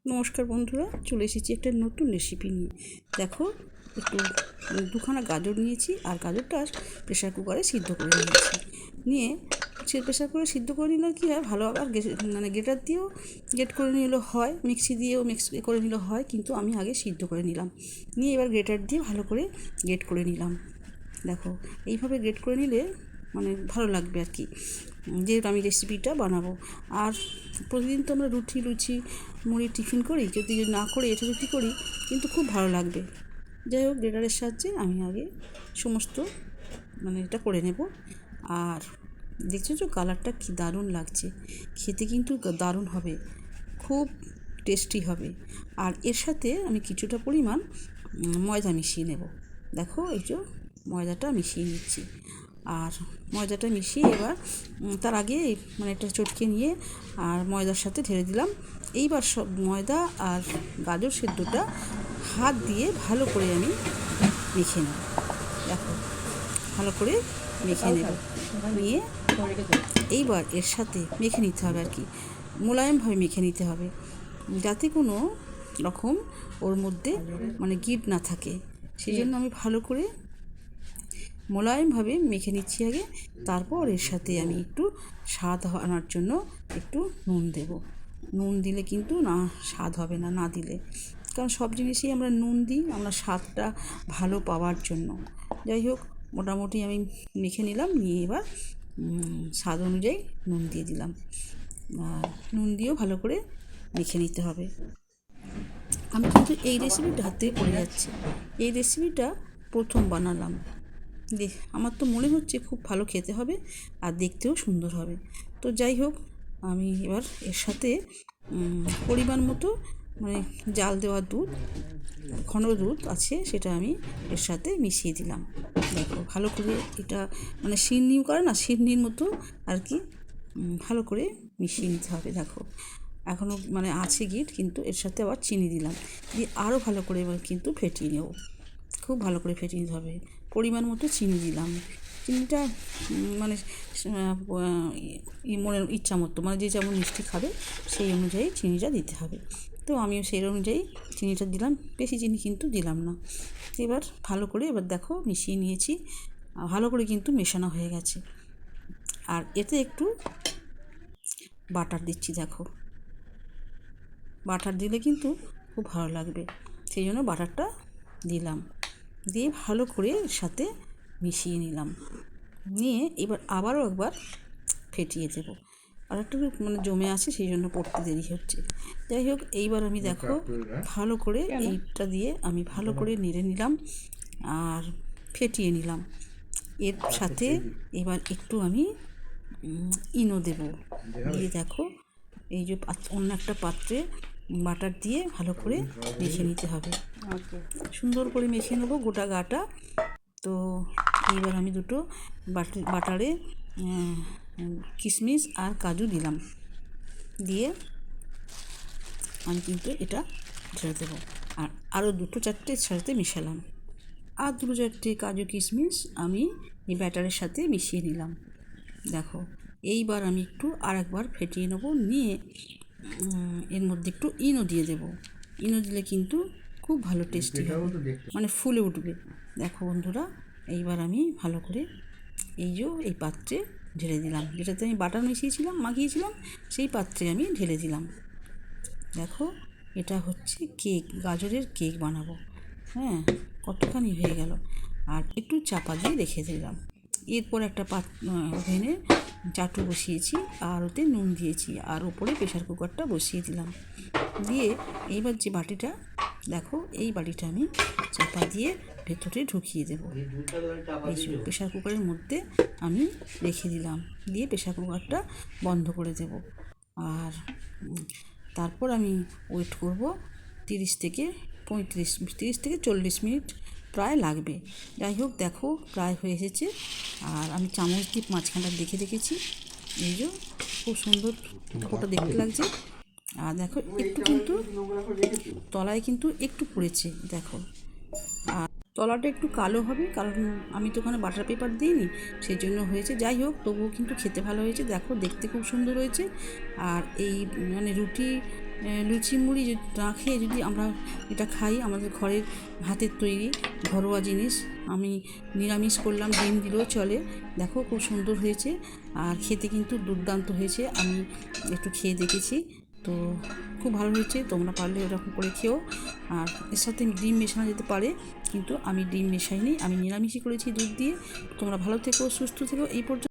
নমস্কার বন্ধুরা, চলে এসেছি একটা নতুন রেসিপি নিয়ে। দেখো, একটু দুখানা গাজর নিয়েছি আর গাজরটা প্রেশার কুকারে সিদ্ধ করে নিয়েছি। নিয়ে সে প্রেশার কুকারে সিদ্ধ করে নিলে কী হয়, ভালো আবার মানে গ্রেটার দিয়েও গ্রেট করে নিলেও হয়, মিক্সি দিয়েও মিক্স করে নিলেও হয়, কিন্তু আমি আগে সিদ্ধ করে নিলাম। নিয়ে এবার গ্রেটার দিয়ে ভালো করে গ্রেট করে নিলাম। দেখো, এইভাবে গ্রেট করে নিলে মানে ভালো লাগবে আর কি, যেহেতু আমি রেসিপিটা বানাবো। আর প্রতিদিন তো আমরা রুটি লুচি মুড়ি টিফিন করি, যদি না করে এটা রুটি করি কিন্তু খুব ভালো লাগবে। যাই হোক, গ্রেটারের সাহায্যে আমি আগে সমস্ত মানে এটা করে নেব। আর দেখছো তো কালারটা কী দারুণ লাগছে, খেতে কিন্তু দারুণ হবে, খুব টেস্টি হবে। আর এর সাথে আমি কিছুটা পরিমাণ ময়দা মিশিয়ে নেব। দেখো, এই যে ময়দাটা মিশিয়ে নিচ্ছি। আর ময়দাটা মিশিয়ে এবার তার আগে মানে একটা চটকে নিয়ে আর ময়দার সাথে ঢেলে দিলাম। এইবার সব ময়দা আর গাজর সেদ্ধটা হাত দিয়ে ভালো করে আমি মেখে নেব। দেখো, ভালো করে মেখে নেব। নিয়ে এইবার এর সাথে মেখে নিতে হবে আর কি, মোলায়েমভাবে মেখে নিতে হবে, যাতে কোনো রকম ওর মধ্যে মানে গিট না থাকে। সেই জন্য আমি ভালো করে মোলায়েমভাবে মেখে নিচ্ছি আগে। তারপর এর সাথে আমি একটু স্বাদ আনার জন্য একটু নুন দেব। নুন দিলে কিন্তু না স্বাদ হবে না, না দিলে, কারণ সব জিনিসেই আমরা নুন দিই আমরা স্বাদটা ভালো পাওয়ার জন্য। যাই হোক, মোটামুটি আমি মেখে নিলাম, নিয়ে এবার স্বাদ অনুযায়ী নুন দিয়ে দিলাম। আর নুন দিয়েও ভালো করে মেখে নিতে হবে। আমি কিন্তু এই রেসিপিটা হাত থেকে পড়ে যাচ্ছে, এই রেসিপিটা প্রথম বানালাম, আমার তো মনে হচ্ছে খুব ভালো খেতে হবে আর দেখতেও সুন্দর হবে। তো যাই হোক, আমি এবার এর সাথে পরিমাণ মতো মানে জাল দেওয়া দুধ, ঘন দুধ আছে, সেটা আমি এর সাথে মিশিয়ে দিলাম। দেখো, ভালো করে এটা মানে সিন্নি করে না, সিন্নির মতো আর কি, ভালো করে মিশিয়ে নিতে হবে। দেখো, এখনও মানে আছে গিট, কিন্তু এর সাথে আবার চিনি দিলাম, দিয়ে আরও ভালো করে এবার কিন্তু ফেটিয়ে নেব। খুব ভালো করে ফেটিয়ে নিতে হবে। পরিমাণ মতো চিনি দিলাম। চিনিটা মানে মনের ইচ্ছা মতো, মানে যে যেমন মিষ্টি খাবে সেই অনুযায়ী চিনিটা দিতে হবে। তো আমিও সেই অনুযায়ী চিনিটা দিলাম, বেশি চিনি কিন্তু দিলাম না। এবার ভালো করে এবার দেখো মিশিয়ে নিয়েছি, ভালো করে কিন্তু মেশানো হয়ে গেছে। আর এতে একটু বাটার দিচ্ছি। দেখো, বাটার দিলে কিন্তু খুব ভালো লাগবে, সেই জন্য বাটারটা দিলাম। দিয়ে ভালো করে এর সাথে মিশিয়ে নিলাম। নিয়ে এবার আবারও একবার ফেটিয়ে দেব। আর একটু মানে জমে আছে, সেই জন্য পড়তে দেরি হচ্ছে। যাই হোক, এইবার আমি দেখো ভালো করে এইটা দিয়ে আমি ভালো করে নেড়ে নিলাম আর ফেটিয়ে নিলাম। এর সাথে এবার একটু আমি ইনো দেব। দিয়ে দেখো, এই যে অন্য একটা পাত্রে বাটার দিয়ে ভালো করে মেখে নিতে হবে, সুন্দর করে মেখে নেবো গোটা গাটা। তো এইবার আমি দুটো বাটারে কিশমিশ আর কাজু দিলাম, দিয়ে আমি কিন্তু এটা ঢেলে দেবো। আর আরও দুটো চারটে সাথে মেশালাম, আর দুটো চারটে কাজু কিশমিশ আমি এই ব্যাটারের সাথে মিশিয়ে নিলাম। দেখো, এইবার আমি একটু আর একবার ফেটিয়ে নেবো। নিয়ে এর মধ্যে একটু ইনো দিয়ে দেবো। ইনো দিলে কিন্তু খুব ভালো টেস্টি হবে, মানে ফুলে উঠবে। দেখো বন্ধুরা, এইবার আমি ভালো করে এই পাত্রে ঢেলে দিলাম, যেটাতে আমি বাটার মাখিয়েছিলাম, সেই পাত্রে আমি ঢেলে দিলাম। দেখো, এটা হচ্ছে কেক, গাজরের কেক বানাবো। হ্যাঁ, কতখানি হয়ে গেল। আর একটু চাপা দিয়ে রেখে দিলাম। এরপর একটা ওভেনে চাটু বসিয়েছি আর ওতে নুন দিয়েছি, আর ওপরে প্রেশার কুকারটা বসিয়ে দিলাম। দিয়ে এইবার যে বাটিটা দেখো, এই বাটিটা আমি চাপা দিয়ে ভেতরে ঢুকিয়ে দেবো। এই প্রেশার কুকারের মধ্যে আমি রেখে দিলাম, দিয়ে প্রেশার কুকারটা বন্ধ করে দেব। আর তারপর আমি ওয়েট করব 30 থেকে 40 মিনিট প্রায় লাগবে। যাই হোক, দেখো প্রায় হয়ে এসেছে। আর আমি চামচ দিয়ে মাঝখানটা দেখে রেখেছি, এই যে খুব সুন্দর ওটা দেখতে লাগছে। আর দেখো, একটু কিন্তু তলায় কিন্তু একটু পড়েছে, দেখো। আর তলাটা একটু কালো হবে, কারণ আমি তো ওখানে বাটার পেপার দিইনি, সেই জন্য হয়েছে। যাই হোক, তবুও কিন্তু খেতে ভালো হয়েছে। দেখো, দেখতে খুব সুন্দর হয়েছে। আর এই মানে রুটি লুচি মুড়ি না খেয়ে যদি আমরা এটা খাই, আমাদের ঘরের হাতের তৈরি ঘরোয়া জিনিস। আমি নিরামিষ করলাম, ডিম দিলেও চলে। দেখো খুব সুন্দর হয়েছে আর খেতে কিন্তু দুর্দান্ত হয়েছে। আমি একটু খেয়ে দেখেছি, তো খুব ভালো হয়েছে। তোমরা পারলে এরকম করে খেও। আর এর সাথে ডিম মেশানো যেতে পারে, কিন্তু আমি ডিম মেশাইনি, আমি নিরামিষই করেছি দুধ দিয়ে। তোমরা ভালো থেকো, সুস্থ থেকো। এই পর্যন্ত।